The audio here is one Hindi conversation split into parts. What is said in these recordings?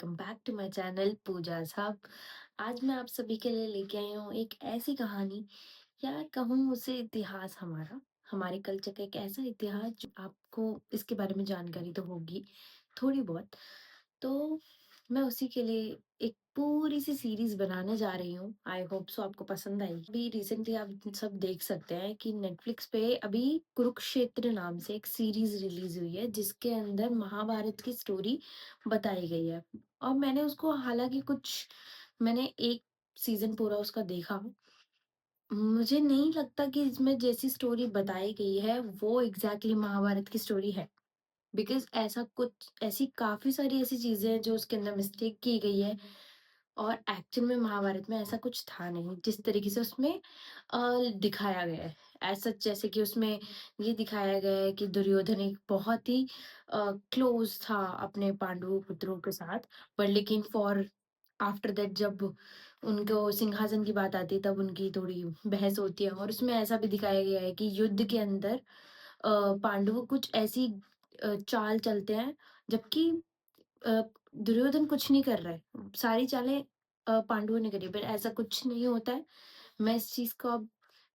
Welcome back to my channel Pooja's hub. आज मैं आप सभी के लिए लेके आई हूँ एक ऐसी कहानी, या कहूँ उसे इतिहास हमारा, हमारे कल्चर का एक ऐसा इतिहास जो आपको इसके बारे में जानकारी तो होगी थोड़ी बहुत। तो मैं उसी के लिए एक पूरी सी सीरीज बनाने जा रही हूँ। आई होप सो आपको पसंद आएगी। अभी रिसेंटली आप सब देख सकते हैं कि नेटफ्लिक्स पे अभी कुरुक्षेत्र नाम से एक सीरीज रिलीज हुई है, जिसके अंदर महाभारत की स्टोरी बताई गई है। और मैंने उसको हालांकि मैंने एक सीजन पूरा उसका देखा। मुझे नहीं लगता कि इसमें जैसी स्टोरी बताई गई है वो एग्जैक्टली महाभारत की स्टोरी है। बिकॉज़ ऐसी काफ़ी सारी ऐसी चीज़ें हैं जो उसके अंदर मिस्टेक की गई है, और एक्चुअल में महाभारत में ऐसा कुछ था नहीं, जिस तरीके से उसमें दिखाया गया है। एज़ सच जैसे कि उसमें ये दिखाया गया है कि दुर्योधन एक बहुत ही क्लोज़ था अपने पांडु पुत्रों के साथ, पर लेकिन आफ्टर दैट जब उनको सिंहासन की बात आती है तब उनकी थोड़ी बहस होती है, और उसमें ऐसा भी दिखाया गया है कि युद्ध के अंदर पांडव कुछ ऐसी चाल चलते हैं, जबकि अ, दुर्योधन कुछ नहीं कर रहा है। सारी चालें पांडवों ने करी, पर ऐसा कुछ नहीं होता है। मैं इस चीज़ को अब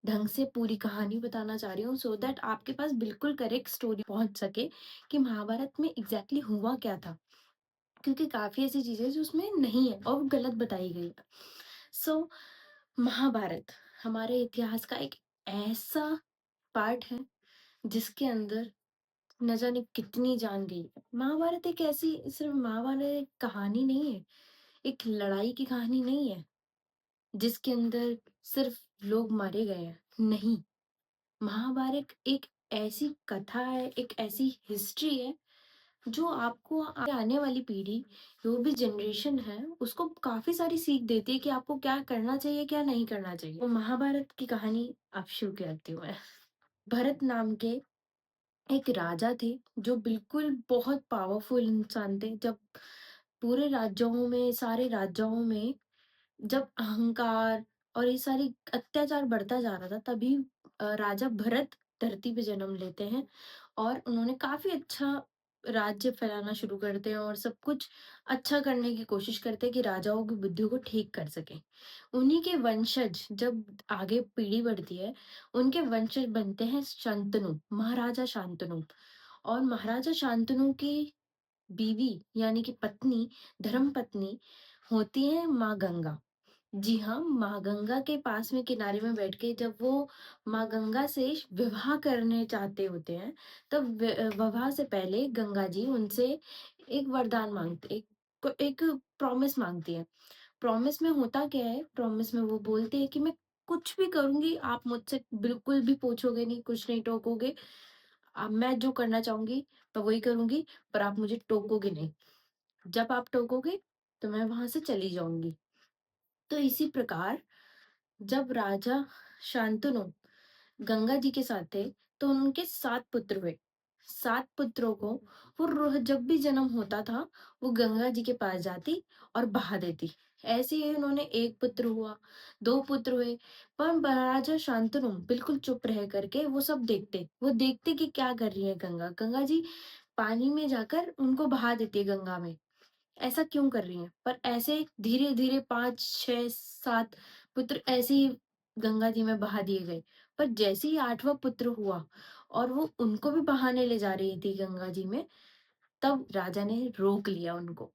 ढंग से पूरी कहानी बताना चाह रही हूँ, सो दैट आपके पास बिल्कुल करेक्ट स्टोरी पहुँच सके कि महाभारत में एग्ज़ैक्टली हुआ क्या था। क्योंकि काफ़ी ऐसी चीज़ें जो उसमें नहीं है और वो गलत बताई गई है। सो महाभारत हमारे इतिहास का एक ऐसा पार्ट है जिसके अंदर न जाने कितनी जान गई है। महाभारत एक ऐसी सिर्फ महाभारत एक कहानी नहीं है, एक लड़ाई की कहानी नहीं है, जिसके अंदर सिर्फ लोग मारे गए हैं। नहीं, महाभारत एक ऐसी कथा है, एक ऐसी हिस्ट्री है जो आपको आने वाली पीढ़ी, जो भी जनरेशन है, उसको काफ़ी सारी सीख देती है कि आपको क्या करना चाहिए, क्या नहीं करना चाहिए। तो महाभारत की कहानी अब शुरू करती हूँ मैं। भरत नाम के एक राजा थे, जो बिल्कुल बहुत पावरफुल इंसान थे। जब पूरे राज्यों में, सारे राज्यों में जब अहंकार और ये सारी अत्याचार बढ़ता जा रहा था, तभी राजा भरत धरती पे जन्म लेते हैं, और उन्होंने काफ़ी अच्छा राज्य फैलाना शुरू करते हैं और सब कुछ अच्छा करने की कोशिश करते हैं कि राजाओं की बुद्धि को ठीक कर सकें। उन्हीं के वंशज जब आगे पीढ़ी बढ़ती है, उनके वंशज बनते हैं शांतनु, महाराजा शांतनु। और महाराजा शांतनु की बीवी यानी कि पत्नी, धर्मपत्नी होती है माँ गंगा। जी हाँ, माँ गंगा के पास में किनारे में बैठ के जब वो माँ गंगा से विवाह करने चाहते होते हैं, तब विवाह से पहले गंगा जी उनसे एक वरदान माँगते, एक प्रॉमिस माँगती हैं। प्रॉमिस में होता क्या है, प्रॉमिस में वो बोलती है कि मैं कुछ भी करूँगी, आप मुझसे बिल्कुल भी पूछोगे नहीं, कुछ नहीं टोकोगे। मैं जो करना चाहूँगी, मैं वही करूँगी, पर आप मुझे टोकोगे नहीं। जब आप टोकोगे, तो मैं वहाँ से चली जाऊँगी। तो इसी प्रकार जब राजा शांतनु गंगा जी के साथ थे, तो उनके 7 पुत्र हुए। 7 पुत्रों को वो रोज़ जब भी जन्म होता था, वो गंगा जी के पास जाती और बहा देती। ऐसे ही उन्होंने 1 पुत्र हुआ, 2 पुत्र हुए, पर महाराजा शांतनु बिल्कुल चुप रह करके वो सब देखते। वो देखते कि क्या कर रही है गंगा। गंगा जी पानी में जाकर उनको बहा देती है गंगा में। ऐसा क्यों कर रही हैं? पर ऐसे धीरे-धीरे 5, 6, 7 पुत्र ऐसे ही गंगा जी में बहा दिए गए। पर जैसे ही 8वाँ पुत्र हुआ और वो उनको भी बहाने ले जा रही थी गंगा जी में, तब राजा ने रोक लिया उनको।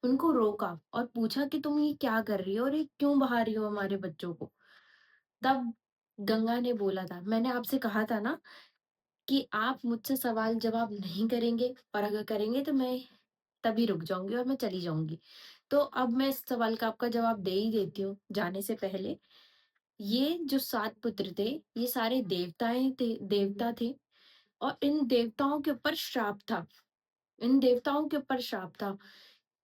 उनको रोका और पूछा कि तुम ये क्या कर रही हो और ये क्यों बहा रही हो हमारे बच्चों को? तब गंगा ने बोला था, मैंने आपसे कहा था ना कि आप मुझसे सवाल-जवाब नहीं करेंगे, और अगर करेंगे तो मैं तभी रुक जाऊँगी और मैं चली जाऊँगी। तो अब मैं इस सवाल का आपका जवाब दे ही देती हूँ जाने से पहले। ये जो 7 पुत्र थे, ये सारे देवता थे, और इन देवताओं के ऊपर श्राप था। इन देवताओं के ऊपर श्राप था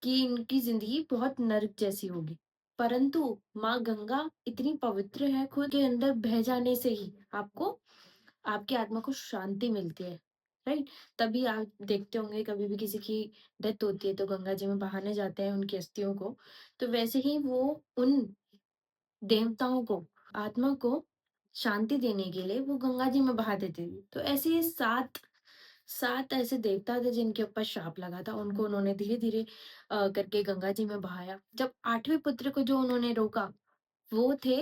कि इनकी ज़िंदगी बहुत नरक जैसी होगी। परंतु माँ गंगा इतनी पवित्र है, खुद के अंदर बह जाने से ही आपको आपकी आत्मा को शांति मिलती है, राइट? तभी आप देखते होंगे कभी भी किसी की डेथ होती है तो गंगा जी में बहाने जाते हैं उनकी अस्थियों को। तो वैसे ही वो उन देवताओं को, आत्मा को शांति देने के लिए वो गंगा जी में बहा देती थी। तो ऐसे ये 7 7 ऐसे देवता थे जिनके ऊपर श्राप लगा था, उनको उन्होंने धीरे-धीरे करके गंगा जी में बहाया। जब 8वें पुत्र को जो उन्होंने रोका, वो थे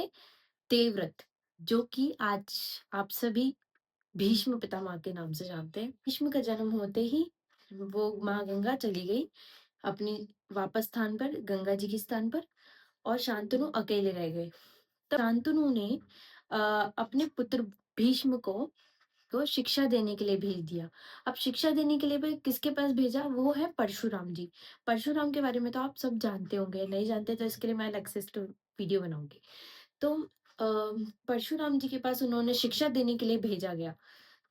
देवव्रत, जो कि आज आप सभी भीष्म पितामह के नाम से जानते हैं। भीष्म का जन्म होते ही वो माँ गंगा चली गई अपनी वापस स्थान पर, गंगा जी के स्थान पर, और शांतनु अकेले रह गए। तब शांतनु ने अ, अपने पुत्र भीष्म को शिक्षा देने के लिए भेज दिया। अब शिक्षा देने के लिए भी किसके पास भेजा? वो है परशुराम जी। परशुराम के बारे में तो आप सब जानते होंगे, नहीं जानते तो इसके लिए मैं अलग से वीडियो बनाऊँगी। तो परशुराम जी के पास उन्होंने शिक्षा देने के लिए भेजा गया।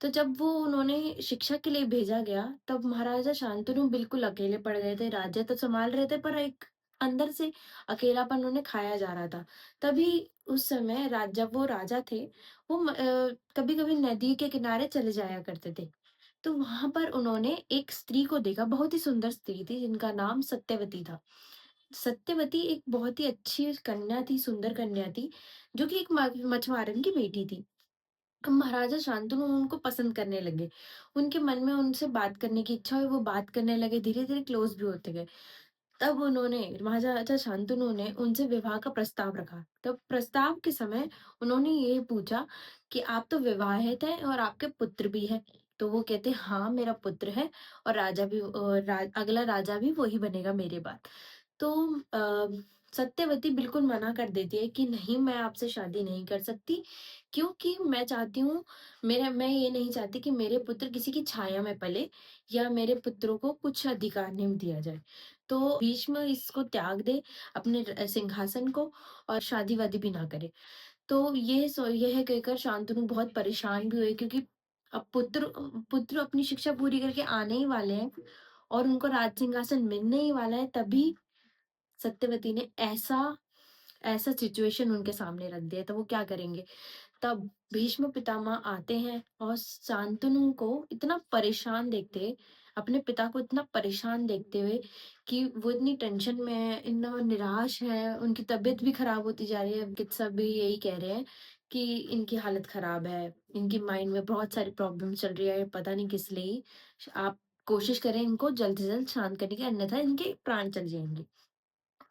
तो जब वो उन्होंने शिक्षा के लिए भेजा गया, तब महाराजा शांतनु बिल्कुल अकेले पड़ गए थे। राज्य तो सँभाल रहे थे, पर एक अंदर से अकेलापन उन्हें खाया जा रहा था। तभी उस समय जब वो राजा थे, वो कभी-कभी नदी के किनारे चले जाया करते थे। तो वहाँ पर उन्होंने एक स्त्री को देखा, बहुत ही सुंदर स्त्री थी जिनका नाम सत्यवती था। सत्यवती एक बहुत ही अच्छी कन्या थी, सुंदर कन्या थी, जो कि एक मछुआरन की बेटी थी। महाराजा शांतनु उनको पसंद करने लगे। उनके मन में उनसे बात करने की इच्छा हुई, वो बात करने लगे, धीरे-धीरे क्लोज़ भी होते गए। तब उन्होंने महाराजा शांतनु ने उनसे विवाह का प्रस्ताव रखा। तब प्रस्ताव के समय उन्होंने ये पूछा कि आप तो विवाहित हैं और आपके पुत्र भी हैं। तो वो कहते हाँ, मेरा पुत्र है और अगला राजा भी वही बनेगा मेरे बाद। तो सत्यवती बिल्कुल मना कर देती है कि नहीं, मैं आपसे शादी नहीं कर सकती, क्योंकि मैं चाहती हूँ, मेरा मैं ये नहीं चाहती कि मेरे पुत्र किसी की छाया में पले या मेरे पुत्रों को कुछ अधिकार नहीं दिया जाए। तो भीष्म इसको त्याग दे अपने सिंहासन को और शादी-वादी भी ना करे। तो यह कहकर शांतनु बहुत परेशान भी हुए, क्योंकि अब पुत्र अपनी शिक्षा पूरी करके आने ही वाले हैं और उनको राज सिंहासन मिलने ही वाला है, तभी सत्यवती ने ऐसा ऐसा सिचुएशन उनके सामने रख दिया, तो वो क्या करेंगे? तब भीष्म पितामह आते हैं और शांतनु को इतना परेशान देखते, अपने पिता को इतना परेशान देखते हुए कि वो इतनी टेंशन में है, इतना निराश है, उनकी तबीयत भी खराब होती जा रही है। चिकित्सक भी यही कह रहे हैं कि इनकी हालत खराब है, इनकी माइंड में बहुत सारी प्रॉब्लम चल रही है, पता नहीं किस लिए। आप कोशिश करें इनको जल्द से जल्द शांत करने की, अन्यथा इनके प्राण चले जाएँगे।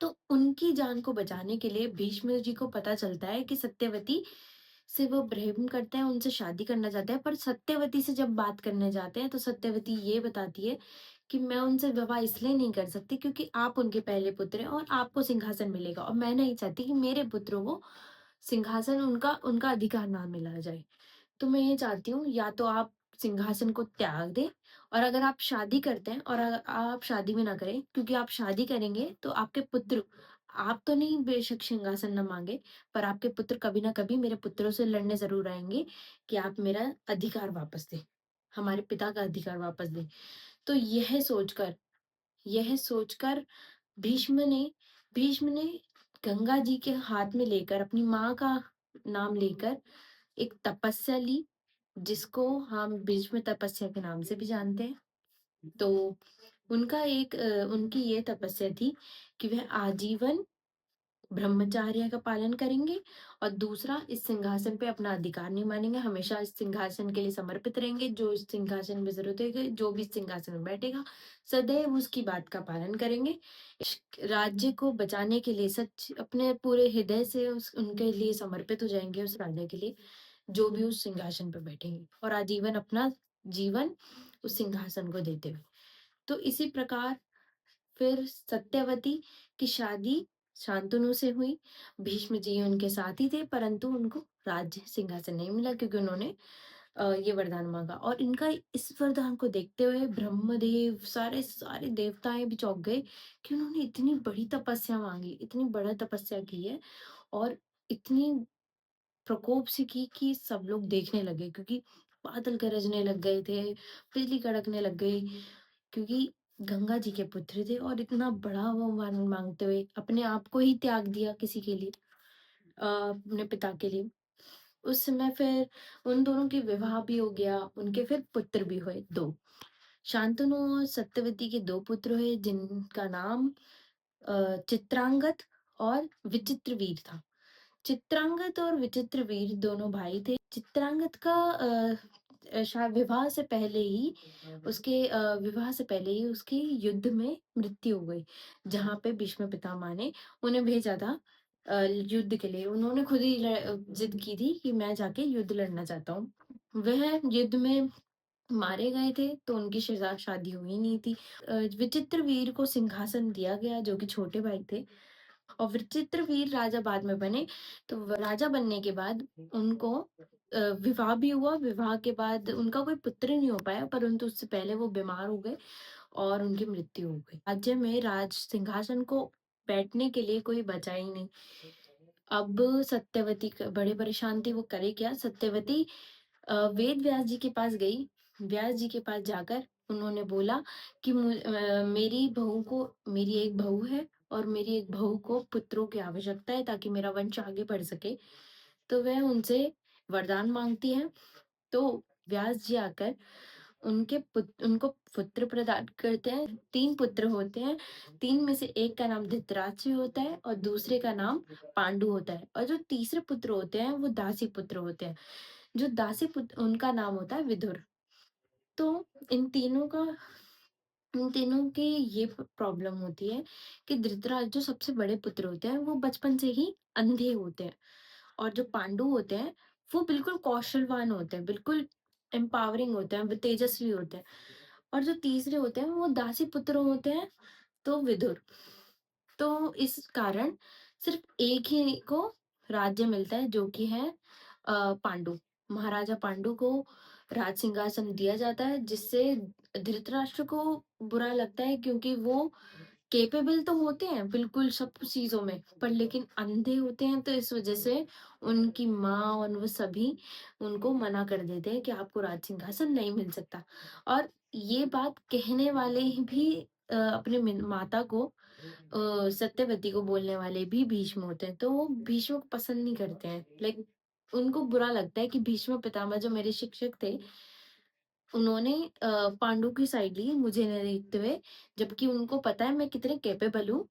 तो उनकी जान को बचाने के लिए भीष्म जी को पता चलता है कि सत्यवती से वो प्रेम करते हैं, उनसे शादी करना चाहते हैं, पर सत्यवती से जब बात करने जाते हैं तो सत्यवती ये बताती है कि मैं उनसे विवाह इसलिए नहीं कर सकती क्योंकि आप उनके पहले पुत्र हैं और आपको सिंहासन मिलेगा और मैं नहीं चाहती कि मेरे पुत्रों को सिंहासन उनका उनका अधिकार ना मिला जाए। तो मैं ये चाहती हूँ, या तो आप सिंहासन को त्याग दें, और अगर आप शादी करते हैं और आप शादी भी ना करें, क्योंकि आप शादी करेंगे तो आपके पुत्र, आप तो नहीं बेशक सिंहासन ना मांगे, पर आपके पुत्र कभी ना कभी मेरे पुत्रों से लड़ने जरूर आएंगे कि आप मेरा अधिकार वापस दें, हमारे पिता का अधिकार वापस दें। तो यह सोचकर भीष्म ने गंगा जी के हाथ में लेकर अपनी माँ का नाम लेकर एक तपस्या ली, जिसको हम भीष्म तपस्या के नाम से भी जानते हैं। तो उनकी ये तपस्या थी कि वह आजीवन ब्रह्मचार्य का पालन करेंगे और दूसरा, इस सिंहासन पे अपना अधिकार नहीं मानेंगे, हमेशा इस सिंहासन के लिए समर्पित रहेंगे, जो इस सिंहासन में ज़रूरत है, जो भी इस सिंहासन में बैठेगा, सदैव उसकी बात का पालन करेंगे। इस राज्य को बचाने के लिए सच अपने पूरे हृदय से उस उनके लिए समर्पित हो जाएँगे, उस राजा के लिए, जो भी उस सिंहासन पे बैठेंगे, और आजीवन अपना जीवन उस सिंहासन को देते हुए। तो इसी प्रकार फिर सत्यवती की शादी शांतनु से हुई। भीष्म जी उनके साथ ही थे, परंतु उनको राज्य सिंहासन नहीं मिला, क्योंकि उन्होंने ये वरदान मांगा, और इनका इस वरदान को देखते हुए ब्रह्मदेव, सारे सारे देवताएं भी चौंक गए कि उन्होंने इतनी बड़ी तपस्या मांगी, इतनी बड़ा तपस्या की है, और इतनी प्रकोप से की कि सब लोग देखने लगे, क्योंकि बादल गरजने लग गए थे, बिजली कड़कने लग गई, क्योंकि गंगा जी के पुत्र थे और इतना बड़ा वो वर माँगते हुए अपने आप को ही त्याग दिया किसी के लिए, अपने पिता के लिए। उस समय फिर उन दोनों के विवाह भी हो गया, उनके फिर पुत्र भी हुए 2। शांतनु और सत्यवती के 2 पुत्र हुए, जिनका नाम चित्रांगद और विचित्रवीर था। चित्रांगद और विचित्रवीर दोनों भाई थे। चित्रांगद का शायद विवाह से पहले ही विवाह से पहले ही उसकी युद्ध में मृत्यु हो गई। जहाँ पे भीष्म पितामह ने उन्हें भेजा था युद्ध के लिए। उन्होंने खुद ही ज़िद की थी कि मैं जाके युद्ध लड़ना चाहता हूँ। वह युद्ध में मारे गए थे, तो उनकी शादी हुई नहीं थी। विचित्रवीर को सिंहासन दिया गया जो कि छोटे भाई थे, और विचित्रवीर राजा बाद में बने। तो राजा बनने के बाद उनको विवाह भी हुआ। विवाह के बाद उनका कोई पुत्र नहीं हो पाया, परंतु उससे पहले वो बीमार हो गए और उनकी मृत्यु हो गई। राज्य में राज सिंहासन को बैठने के लिए कोई बचा ही नहीं। अब सत्यवती बड़े परेशान थी, वो करे क्या। सत्यवती वेद व्यास जी के पास गई। व्यास जी के पास जाकर उन्होंने बोला कि मेरी बहू को, मेरी एक बहू है और मेरी एक बहू को पुत्रों की आवश्यकता है ताकि मेरा वंश आगे बढ़ सके। तो वह उनसे वरदान मांगती है। तो व्यास जी आकर उनको पुत्र प्रदान करते हैं। 3 पुत्र होते हैं। 3 में से एक का नाम धृतराष्ट्र होता है और दूसरे का नाम पांडु होता है, और जो तीसरे पुत्र होते हैं वो दासी पुत्र होते हैं। जो दासी पुत्र उनका नाम होता है विदुर। तो इन तीनों का इन तीनों की ये प्रॉब्लम होती है कि धृतराष्ट्र जो सबसे बड़े पुत्र होते हैं वो बचपन से ही अंधे होते हैं, और जो पांडु होते हैं वो बिल्कुल कौशलवान होते हैं, बिल्कुल एम्पावरिंग होते हैं, वो तेजस्वी होते हैं। और जो तीसरे होते हैं वो दासी पुत्र होते हैं, तो विदुर। तो इस कारण सिर्फ एक ही को राज्य मिलता है, जो कि है पांडु। महाराजा पांडु को राज सिंहासन दिया जाता है, जिससे धृतराष्ट्र को बुरा लगता है, क्योंकि वो कैपेबल तो होते हैं बिल्कुल सब चीजों में, पर लेकिन अंधे होते हैं। तो इस वजह से उनकी माँ और वो सभी उनको मना कर देते हैं कि आपको राज सिंहासन नहीं मिल सकता। और ये बात कहने वाले भी अपने माता को, सत्यवती को बोलने वाले भी भीष्म होते हैं। तो वो भीष्म को पसंद नहीं करते हैं। लाइक उनको बुरा लगता है कि भीष्म पितामह जो मेरे शिक्षक थे, उन्होंने पांडु की साइड ली मुझे न देखते हुए, जबकि उनको पता है मैं कितने कैपेबल हूँ।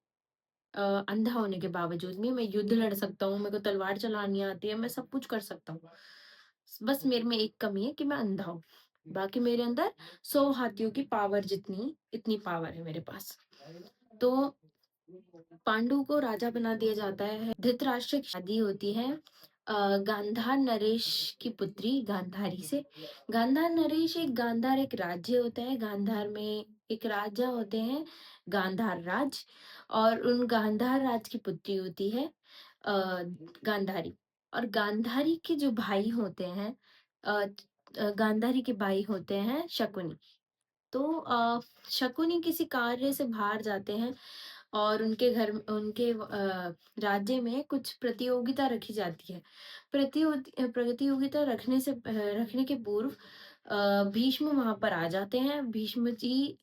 अ, अंधा होने के बावजूद भी मैं युद्ध लड़ सकता हूँ, मेरे को तलवार चलानी आती है, मैं सब कुछ कर सकता हूँ। बस मेरे में एक कमी है कि मैं अंधा हूँ। बाकी मेरे अंदर 100 हाथियों की पावर जितनी इतनी पावर है मेरे पास। तो पांडु को राजा बना दिया जाता है। धृतराष्ट्र की शादी होती है गांधार नरेश की पुत्री गांधारी से। गांधार एक राज्य होता है। गांधार में एक राजा होते हैं, गांधार राज। और उन गांधार राज की पुत्री होती है गांधारी। और गांधारी के जो भाई होते हैं, अ, गांधारी के भाई होते हैं शकुनी। तो शकुनी किसी कार्य से बाहर जाते हैं, और उनके राज्य में कुछ प्रतियोगिता रखी जाती है। प्रतियोगिता रखने के पूर्व भीष्म वहां पर आ जाते हैं। भीष्म जी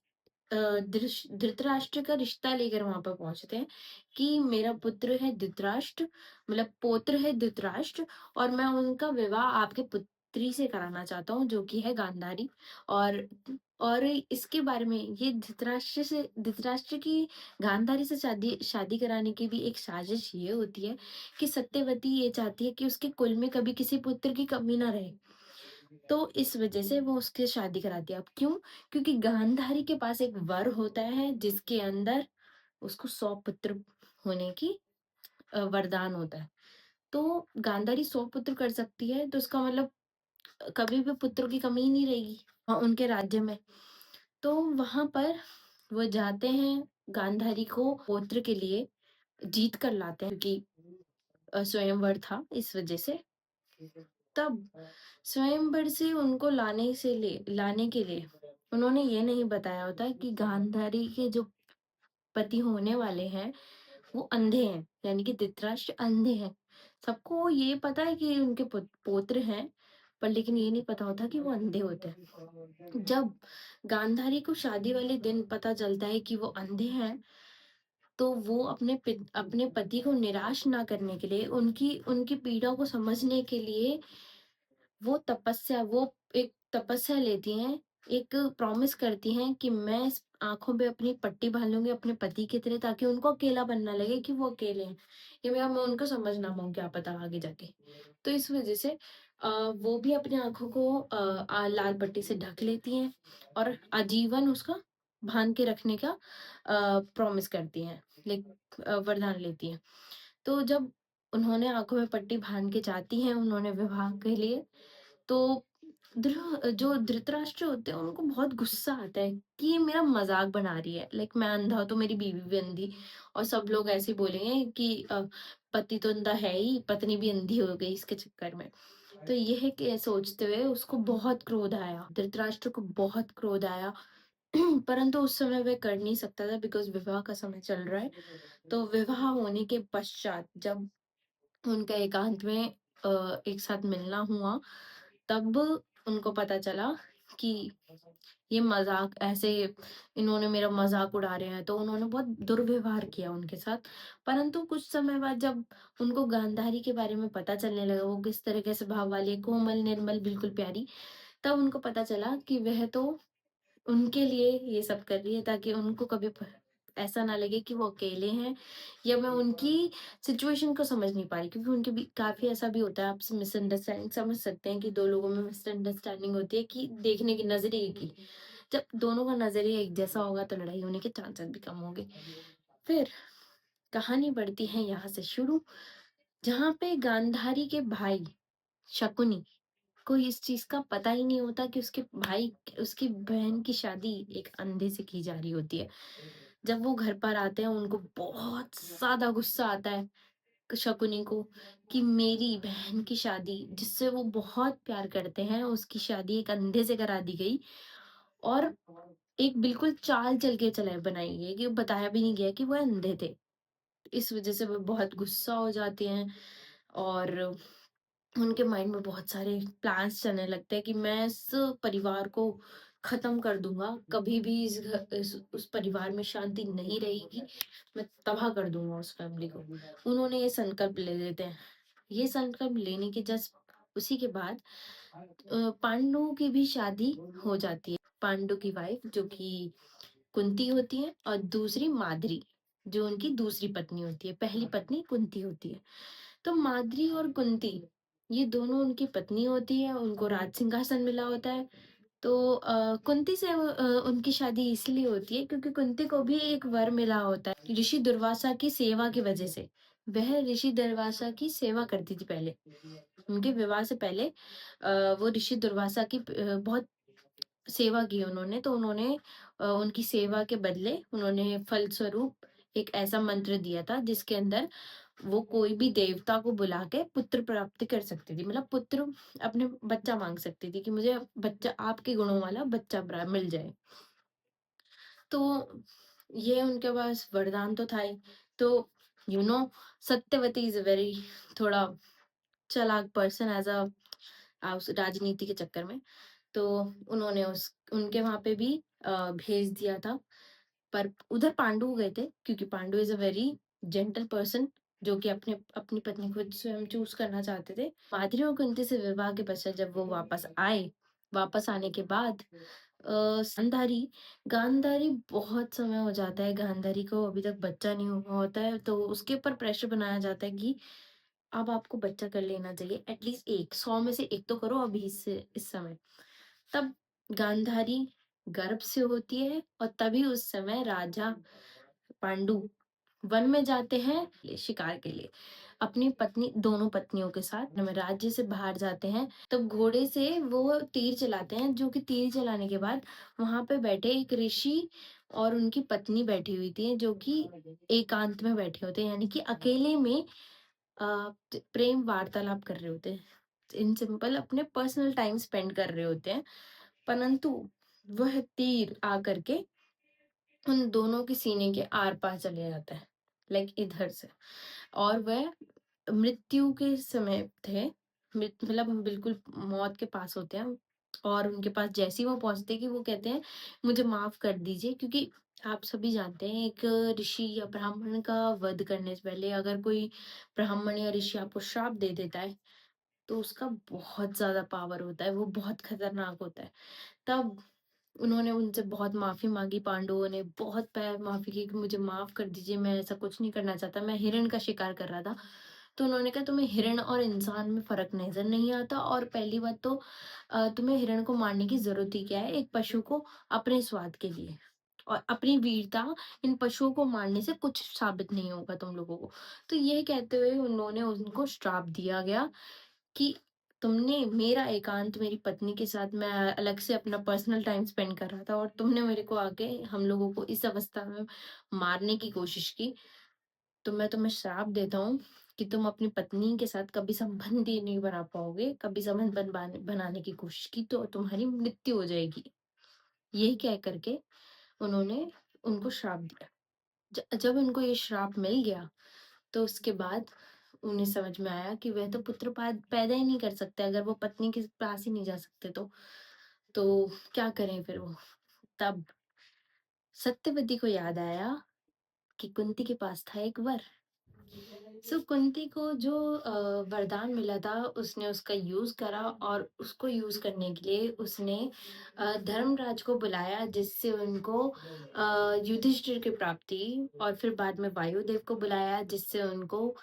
धृतराष्ट्र का रिश्ता लेकर वहां पर पहुंचते हैं कि मेरा पुत्र है धृतराष्ट्र, मतलब पौत्र है धृतराष्ट्र, और मैं उनका विवाह आपके पुत्री से कराना चाहता हूँ, जो कि है गांधारी। और इसके बारे में ये धृतराष्ट्र की गांधारी से शादी शादी कराने की भी एक साजिश ये होती है कि सत्यवती ये चाहती है कि उसके कुल में कभी किसी पुत्र की कमी ना रहे। तो इस वजह से वो उसकी शादी कराती है। अब क्यों? क्योंकि गांधारी के पास एक वर होता है जिसके अंदर उसको 100 पुत्र होने की वरदान होता है। तो गांधारी 100 पुत्र कर सकती है, तो उसका मतलब कभी भी पुत्रों की कमी ही नहीं रहेगी उनके राज्य में। तो वहां पर वो जाते हैं, गांधारी को पौत्र के लिए जीत कर लाते हैं, क्योंकि स्वयंवर था इस वजह से। तब स्वयंवर से उनको लाने के लिए उन्होंने ये नहीं बताया होता कि गांधारी के जो पति होने वाले हैं वो अंधे हैं, यानी कि धृतराष्ट्र अंधे हैं। सबको ये पता है कि उनके पौत्र हैं, पर लेकिन ये नहीं पता होता कि वो अंधे होते हैं। जब गांधारी को शादी वाले दिन पता चलता है कि वो अंधे हैं, तो वो अपने पति को निराश ना करने के लिए, उनकी उनकी पीड़ा को समझने के लिए वो एक तपस्या लेती हैं एक प्रॉमिस करती हैं कि मैं इस आँखों पे अपनी पट्टी बाँध लूँगी अपने पति की तरह, ताकि उनको अकेलापन ना लगे कि वो अकेले हैं, या मैं उनको समझ ना पाऊँ क्या पता आगे जाके। तो इस वज़ह से वो भी अपनी आँखों को लाल पट्टी से ढक लेती हैं और आजीवन उसका बाँध के रखने का प्रॉमिस करती हैं, वरदान लेती हैं। तो जब उन्होंने आँखों में पट्टी बाँध के जाती हैं उन्होंने विवाह के लिए, तो जो धृतराष्ट्र होते हैं उनको बहुत गुस्सा आता है कि ये मेरा मज़ाक बना रही है। मैं अंधा तो मेरी बीवी भी अंधी, और सब लोग ऐसे बोलेंगे कि पति तो अंधा है ही, पत्नी भी अंधी हो गई इसके चक्कर में। तो यह के सोचते हुए उसको बहुत क्रोध आया, धृतराष्ट्र को बहुत क्रोध आया। परंतु उस समय वह कर नहीं सकता था बिकॉज़ विवाह का समय चल रहा है। तो विवाह होने के पश्चात जब उनका एकांत में एक साथ मिलना हुआ, तब उनको पता चला कि ये मज़ाक ऐसे इन्होंने मेरा मज़ाक उड़ा रहे हैं, तो उन्होंने बहुत दुर्व्यवहार किया उनके साथ। परंतु कुछ समय बाद जब उनको गांधारी के बारे में पता चलने लगा, वो किस तरह के स्वभाव वाली है, कोमल, निर्मल, बिल्कुल प्यारी, तब उनको पता चला कि वह तो उनके लिए ये सब कर रही है ताकि उनको कभी ऐसा ना लगे कि वो अकेले हैं, या मैं उनकी सिचुएशन को समझ नहीं पा रही, क्योंकि उनके भी काफी ऐसा भी होता है, आप मिसअंडरस्टैंडिंग समझ सकते हैं कि दो लोगों में मिसअंडरस्टैंडिंग होती है कि देखने की नजरिए की। जब दोनों का नजरिया एक जैसा होगा तो लड़ाई होने के चांसेस भी कम होंगे। फिर कहानी बढ़ती है यहाँ से शुरू, जहाँ पे गांधारी के भाई शकुनी को इस चीज का पता ही नहीं होता कि उसकी बहन की शादी एक अंधे से की जा रही होती है। जब वो घर पर आते हैं उनको बहुत ज्यादा गुस्सा आता है शकुनी को कि मेरी बहन की शादी, जिससे वो बहुत प्यार करते हैं, उसकी शादी एक अंधे से करा दी गई, और एक बिल्कुल चाल चल के चला बनाई गई कि बताया भी नहीं गया कि वो अंधे थे। इस वजह से वो बहुत गुस्सा हो जाते हैं, और उनके माइंड में बहुत सारे प्लान्स चलने लगते हैं कि मैं इस परिवार को खत्म कर दूंगा, कभी भी उस परिवार में शांति नहीं रहेगी, मैं तबाह कर दूंगा उस फैमिली को। उन्होंने ये संकल्प ले लेते हैं। ये संकल्प लेने के जस्ट उसी के बाद पांडवों की भी शादी हो जाती है। पांडु की वाइफ जो कि कुंती होती है, और दूसरी माद्री जो उनकी दूसरी पत्नी होती है, पहली पत्नी कुंती होती है। तो माद्री और कुंती ये दोनों उनकी पत्नी होती है, उनको राज सिंहासन मिला होता है। तो कुंती से उनकी शादी इसलिए होती है क्योंकि कुंती को भी एक वर मिला होता है ऋषि दुर्वासा की सेवा की वजह से। वह ऋषि दुर्वासा की सेवा करती थी पहले, उनके विवाह से पहले वो ऋषि दुर्वासा की बहुत सेवा की उन्होंने, तो उन्होंने उनकी सेवा के बदले उन्होंने फलस्वरूप एक ऐसा मंत्र दिया था जिसके अंदर वो कोई भी देवता को बुला के पुत्र प्राप्ति कर सकती थी, मतलब पुत्र अपने बच्चा मांग सकती थी कि मुझे बच्चा आपके गुणों वाला बच्चा मिल जाए। तो ये उनके पास वरदान तो था ही। तो you know Satyavati is a very थोड़ा चालाक पर्सन एज अ उस राजनीति के चक्कर में। तो उन्होंने उस उनके वहां पे भी भेज दिया था, पर उधर पांडु गए थे क्योंकि Pandu is a very gentle person जो कि अपने अपनी पत्नी को स्वयं चूज करना चाहते थे। माद्री और कुंती से विवाह के पश्चात जब वो वापस आए, वापस आने के बाद गांधारी गांधारी बहुत समय हो जाता है, गांधारी को अभी तक बच्चा नहीं हुआ होता है, तो उसके ऊपर प्रेशर बनाया जाता है कि अब आपको बच्चा कर लेना चाहिए, एटलीस्ट एक 100 में से एक तो करो अभी इस समय। तब गांधारी गर्भ से होती है, और तभी उस समय राजा पांडु वन में जाते हैं शिकार के लिए अपनी पत्नी, दोनों पत्नियों के साथ में राज्य से बाहर जाते हैं। तब घोड़े से वो तीर चलाते हैं, जो कि तीर चलाने के बाद वहां पे बैठे एक ऋषि और उनकी पत्नी बैठी हुई थी, जो कि एकांत में बैठे होते हैं, यानी कि अकेले में प्रेम वार्तालाप कर रहे होते हैं, इन सिंपल अपने पर्सनल टाइम स्पेंड कर रहे होते हैं। परंतु वह तीर आकर के उन दोनों के सीने के आर पार चले जाता है, इधर से, और वह मृत्यु के समय थे, मतलब बिल्कुल मौत के पास होते हैं। और उनके पास जैसे ही वो पहुंचते हैं कि वो कहते हैं मुझे माफ कर दीजिए, क्योंकि आप सभी जानते हैं एक ऋषि या ब्राह्मण का वध करने से पहले अगर कोई ब्राह्मण या ऋषि आपको श्राप दे देता है तो उसका बहुत ज्यादा पावर होता है, वो बहुत खतरनाक होता है। तब उन्होंने उनसे बहुत माफ़ी माँगी, पांडवों ने बहुत पैर माफ़ी की कि मुझे माफ़ कर दीजिए, मैं ऐसा कुछ नहीं करना चाहता, मैं हिरण का शिकार कर रहा था। तो उन्होंने कहा तुम्हें हिरण और इंसान में फ़र्क नज़र नहीं आता, और पहली बात तो तुम्हें हिरण को मारने की ज़रूरत ही क्या है, एक पशु को अपने स्वाद के लिए। और अपनी वीरता इन पशुओं को मारने से कुछ साबित नहीं होगा तुम लोगों को। तो ये कहते हुए उन्होंने उनको श्राप दिया गया कि तुमने मेरा एकांत मेरी पत्नी के साथ, मैं अलग से अपना पर्सनल टाइम स्पेंड कर रहा था, और तुमने मेरे को आके हम लोगों को इस अवस्था में मारने की कोशिश की। तो मैं तुम्हें श्राप देता हूँ कि तुम अपनी पत्नी के साथ कभी संबंध ही नहीं बना पाओगे, कभी संबंध बनाने की कोशिश की तो तुम्हारी मृत्यु हो जाएगी। यही कह करके उन्होंने उनको श्राप दिया। जब उनको ये श्राप मिल गया, तो उसके बाद उन्हें समझ में आया कि वह तो पुत्र पैदा ही नहीं कर सकते, अगर वो पत्नी के पास ही नहीं जा सकते तो क्या करें फिर वो। तब सत्यवती को याद आया कि कुंती के पास था एक वर। सो कुंती को जो वरदान मिला था, उसने उसका यूज करा, और उसको यूज करने के लिए उसने धर्मराज को बुलाया, जिससे उनको युधिष्ठिर की प्राप्ति, और फिर बाद में वायुदेव को बुलाया जिससे उनको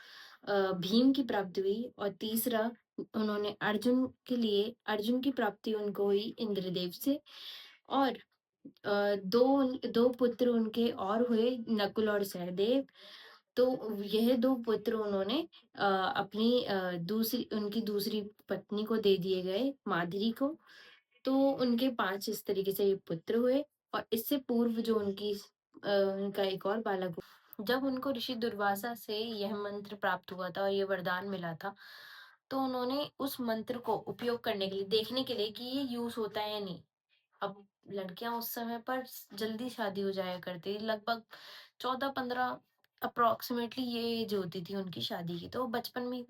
भीम की प्राप्ति हुई, और तीसरा उन्होंने अर्जुन के लिए अर्जुन की प्राप्ति उनको हुई इंद्रदेव से। और दो दो पुत्र उनके और हुए, नकुल और सहदेव। तो यह दो पुत्र उन्होंने अपनी दूसरी उनकी दूसरी पत्नी को दे दिए गए, माद्री को। तो उनके 5 इस तरीके से ये पुत्र हुए। और इससे पूर्व जो उनका एक और बालक हुआ। जब उनको ऋषि दुर्वासा से यह मंत्र प्राप्त हुआ था और ये वरदान मिला था, तो उन्होंने उस मंत्र को उपयोग करने के लिए, देखने के लिए कि ये यूज होता है या नहीं। अब लड़कियां उस समय पर जल्दी शादी हो जाया करती, लगभग 14-15 अप्रोक्सीमेटली ये एज होती थी उनकी शादी की। तो बचपन में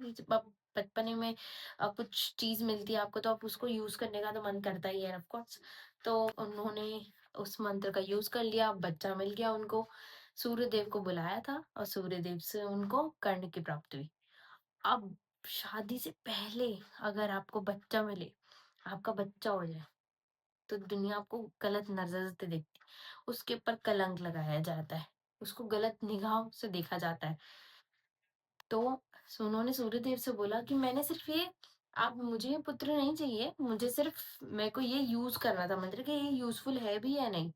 बचपने में कुछ चीज मिलती है आपको, तो आप उसको यूज करने का तो मन करता ही है ऑफ कोर्स। तो उन्होंने उस मंत्र का यूज कर लिया, बच्चा मिल गया उनको। सूर्यदेव को बुलाया था, और सूर्यदेव से उनको कर्ण की प्राप्ति हुई। अब शादी से पहले अगर आपको बच्चा मिले, आपका बच्चा हो जाए, तो दुनिया आपको गलत नजर से देखती है, उसके ऊपर कलंक लगाया जाता है, उसको गलत निगाह से देखा जाता है। तो उन्होंने सूर्यदेव से बोला कि मैंने सिर्फ ये, आप मुझे ये पुत्र नहीं चाहिए, मुझे सिर्फ, मेरे को ये यूज करना था मंत्र कि ये यूजफुल है भी या नहीं।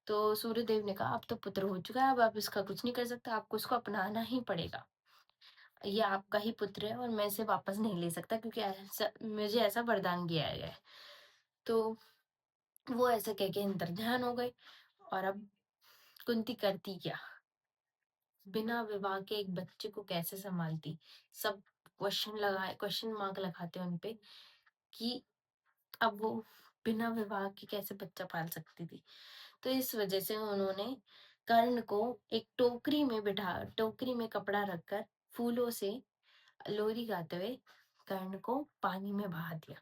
तो सूर्यदेव ने कहा अब तो पुत्र हो चुका है, अब आप इसका कुछ नहीं कर सकते, आपको इसको अपनाना ही पड़ेगा। ये आपका ही पुत्र है और मैं इसे वापस नहीं ले सकता, क्योंकि ऐसा मुझे ऐसा वरदान दिया गया है। तो वो ऐसा कह के अंतर्ध्यान हो गए। और अब कुंती करती क्या, बिना विवाह के एक बच्चे को कैसे संभालती। सब क्वेश्चन मार्क लगाते हैं उनपे कि अब वो बिना विवाह के कैसे बच्चा पाल सकती थी। तो इस वजह से उन्होंने कर्ण को एक टोकरी में कपड़ा रखकर फूलों से लोरी गाते हुए कर्ण को पानी में बहा दिया।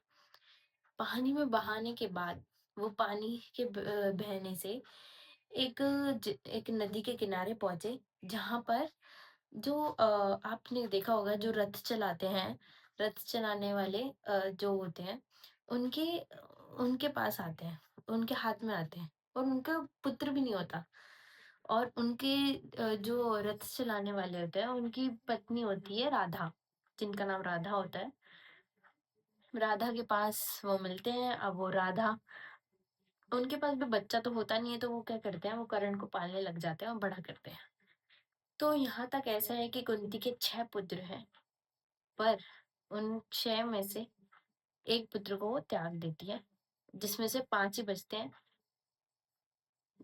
पानी में बहाने के बाद वो पानी के बहने से एक नदी के किनारे पहुंचे, जहां पर जो आपने देखा होगा जो रथ चलाते हैं, रथ चलाने वाले जो होते हैं, उनके उनके पास आते हैं, उनके हाथ में आते हैं, और उनका पुत्र भी नहीं होता। और उनके जो रथ चलाने वाले होते हैं, उनकी पत्नी होती है राधा, जिनका नाम राधा होता है। राधा के पास वो मिलते हैं। अब वो राधा, उनके पास भी बच्चा तो होता नहीं है, तो वो क्या करते हैं, वो कर्ण को पालने लग जाते हैं और बड़ा करते हैं। तो यहाँ तक ऐसा है कि कुंती के 6 पुत्र हैं, पर उन 6 में से एक पुत्र को वो त्याग देती है, जिसमें से 5 ही बचते हैं।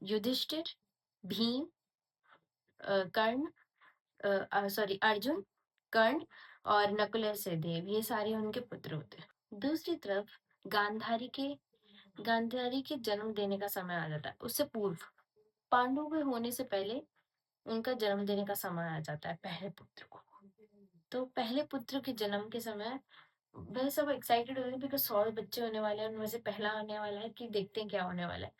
युधिष्ठिर, भीम, सॉरी अर्जुन, कर्ण और नकुल और सहदेव, ये सारे उनके पुत्र होते हैं। दूसरी तरफ गांधारी के गांधारी के जन्म देने का समय आ जाता है, उससे पूर्व, पांडवों के होने से पहले उनका जन्म देने का समय आ जाता है पहले पुत्र को। तो पहले पुत्र के जन्म के समय वह सब एक्साइटेड हो रहे हैं, बिकॉज 100 बच्चे होने वाले हैं, उनमें से पहला आने वाला है, कि देखते हैं क्या होने वाला है।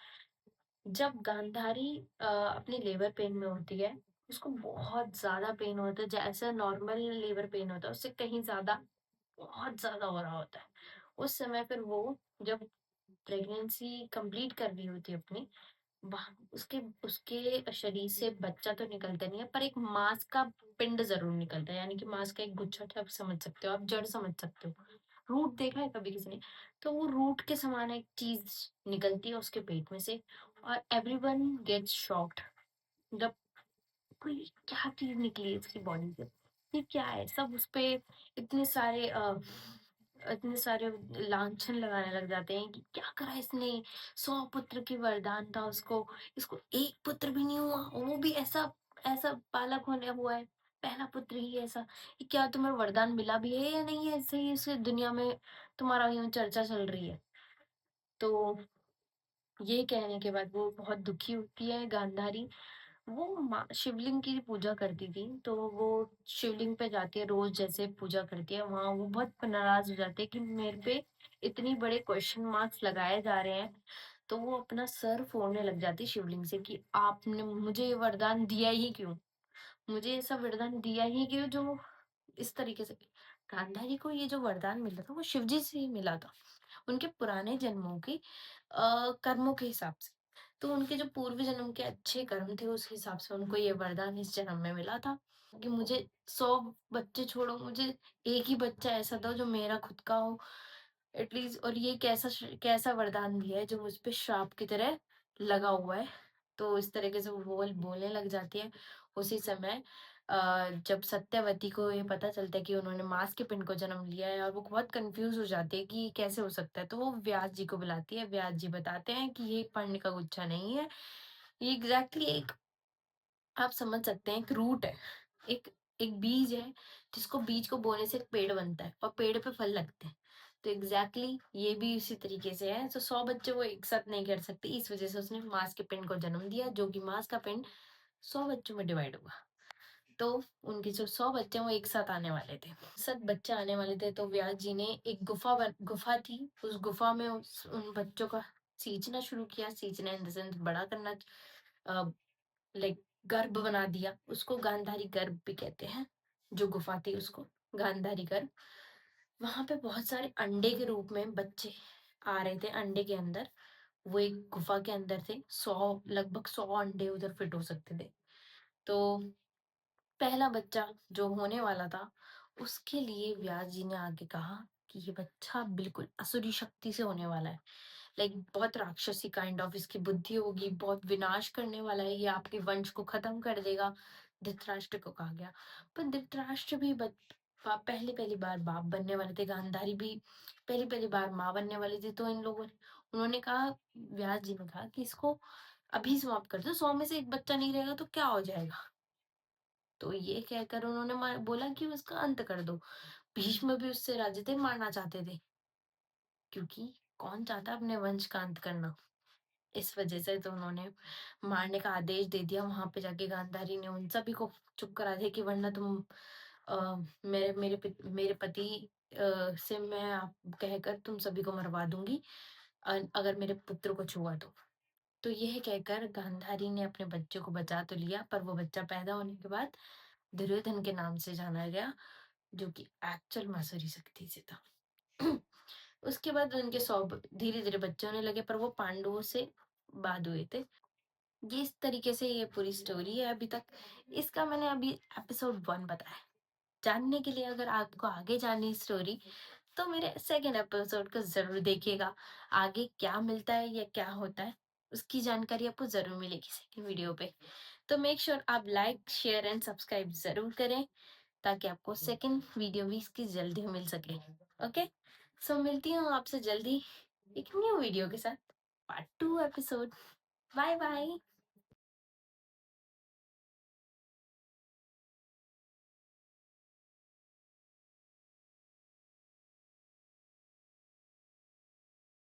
जब गांधारी अपनी लेबर पेन में होती है, उसको बहुत ज्यादा पेन होता है, जैसा नॉर्मल लेबर पेन होता है उससे कहीं ज्यादा, बहुत ज्यादा हो रहा होता है। उस समय फिर वो, जब प्रेगनेंसी कंप्लीट कर रही होती है अपनी, वहाँ उसके उसके शरीर से बच्चा तो निकलता नहीं है, पर एक मांस का पिंड ज़रूर निकलता है, यानी कि मांस का एक गुच्छा आप समझ सकते हो, आप जड़ समझ सकते हो। रूट देखा है कभी किसी ने? तो वो रूट के समान एक चीज़ निकलती है उसके पेट में से, और एवरीवन गेट्स शॉक्ड। मतलब कोई क्या चीज़ निकली है इसकी बॉडी से? ये क्या है? सब उसपे इतने सारे इतने सारे लांछन लगाने लग जाते हैं कि क्या करा इसने? 100 पुत्र की वरदान था उसको, इसको एक पुत्र भी नहीं हुआ, वो भी ऐसा ऐसा बालक होने हुआ है, पहला पुत्र ही ऐसा। ये क्या तुम्हें वरदान मिला भी है या नहीं है? ऐसे ही इस दुनिया में तुम्हारा यूँ चर्चा चल रही है। तो ये कहने के बाद वो बहुत दुखी होती है गांधारी। वो माँ शिवलिंग की पूजा करती थी, तो वो शिवलिंग पे जाती है रोज, जैसे पूजा करती है वहां। वो बहुत नाराज हो जाते हैं कि मेरे पे इतनी बड़े क्वेश्चन मार्क्स लगाए जा रहे हैं। तो वो अपना सर फोड़ने लग जाती है शिवलिंग से कि आपने मुझे ये वरदान दिया ही क्यों? मुझे ऐसा वरदान दिया ही क्यों जो इस तरीके से? गांधारी को ये जो वरदान मिला था वो शिवजी से ही मिला था, उनके पुराने जन्मों के कर्मों के हिसाब से। तो उनके जो पूर्व जन्म के अच्छे कर्म थे उस हिसाब से उनको ये वरदान इस जन्म में मिला था कि मुझे 100 बच्चे छोड़ो, मुझे एक ही बच्चा ऐसा दो जो मेरा खुद का हो एटलीस्ट। और ये कैसा वरदान दिया है जो मुझ पे श्राप की तरह लगा हुआ है। तो इस तरीके से वो बोलने लग जाती है। उसी समय जब सत्यवती को ये पता चलता है कि उन्होंने मांस के पिंड को जन्म लिया है, और वो बहुत कंफ्यूज हो जाती है कि ये कैसे हो सकता है, तो वो व्यास जी को बुलाती है। व्यास जी बताते हैं कि ये पर्ण का गुच्छा नहीं है, ये एग्जैक्टली एक, आप समझ सकते हैं, एक रूट है, एक एक बीज है, जिसको बीज को बोने से एक पेड़ बनता है और पेड़ पे फल लगते हैं। तो एग्जैक्टली ये भी इसी तरीके से है। तो 100 बच्चे वो एक साथ नहीं कर सकते, इस वजह से उसने मांस के पिंड को जन्म दिया, जो कि मांस का पिंड 100 बच्चों में डिवाइड हुआ। तो उनके जो 100 बच्चे हैं वो एक साथ आने वाले थे, सब बच्चे आने वाले थे। तो व्यास जी ने एक गुफा थी, उस गुफा में उन बच्चों का सींचना शुरू किया। सींचना इन द सेंस बड़ा करना, लाइक गर्भ बना दिया। उसको गांधारी गर्भ भी कहते हैं। जो गुफा थी उसको गांधारी गर्भ। वहां पे बहुत सारे अंडे के रूप में बच्चे आ रहे थे अंडे के अंदर। वो एक गुफा के अंदर थे, 100 लगभग 100 अंडे उधर फिट हो सकते थे। तो पहला बच्चा जो होने वाला था, उसके लिए व्यास जी ने आगे कहा कि ये बच्चा बिल्कुल असुरी शक्ति से होने वाला है, लाइक बहुत राक्षसी काइंड ऑफ इसकी बुद्धि होगी, बहुत विनाश करने वाला है, ये आपके वंश को खत्म कर देगा। धृतराष्ट्र को कहा गया। पर धृतराष्ट्र भी पहली पहली बार बाप बनने वाले थे, गांधारी भी पहली पहली बार माँ बनने वाली थी। तो इन लोगों ने, उन्होंने कहा, व्यास जी ने कहा कि इसको अभी समाप्त कर दो, 100 में से एक बच्चा नहीं रहेगा तो क्या हो जाएगा? तो ये कहकर उन्होंने बोला कि उसका अंत कर दो। भीष्म भी उससे राजी थे, मारना चाहते थे, क्योंकि कौन चाहता अपने वंश का अंत करना। इस वजह से तो उन्होंने मारने का आदेश दे दिया। वहां पे जाके गांधारी ने उन सभी को चुप करा दिया कि वरना तुम मेरे पति से मैं आप कहकर तुम सभी को मरवा दूंगी, अगर मेरे पुत्र को छुआ तो यह कहकर गांधारी ने अपने बच्चे को बचा तो लिया, पर वो बच्चा पैदा होने के बाद दुर्योधन के नाम से जाना गया, जो कि एक्चुअल मासुरी शक्ति से था। उसके बाद उनके 100 धीरे धीरे बच्चे होने लगे, पर वो पांडवों से बाद हुए थे। ये इस तरीके से ये पूरी स्टोरी है अभी तक। इसका मैंने अभी एपिसोड 1 बताया। जानने के लिए अगर आपको आगे जाननी स्टोरी, तो मेरे सेकंड एपिसोड को जरूर देखिएगा। आगे क्या मिलता है या क्या होता है, उसकी जानकारी आपको जरूर मिलेगी सेकंड वीडियो पे। तो मेक श्योर आप लाइक शेयर एंड सब्सक्राइब जरूर करें, ताकि आपको सेकंड वीडियो भी इसकी जल्दी मिल सके। ओके, सो मिलती हूँ आपसे जल्दी एक न्यू वीडियो के साथ, पार्ट 2 एपिसोड। Bye bye.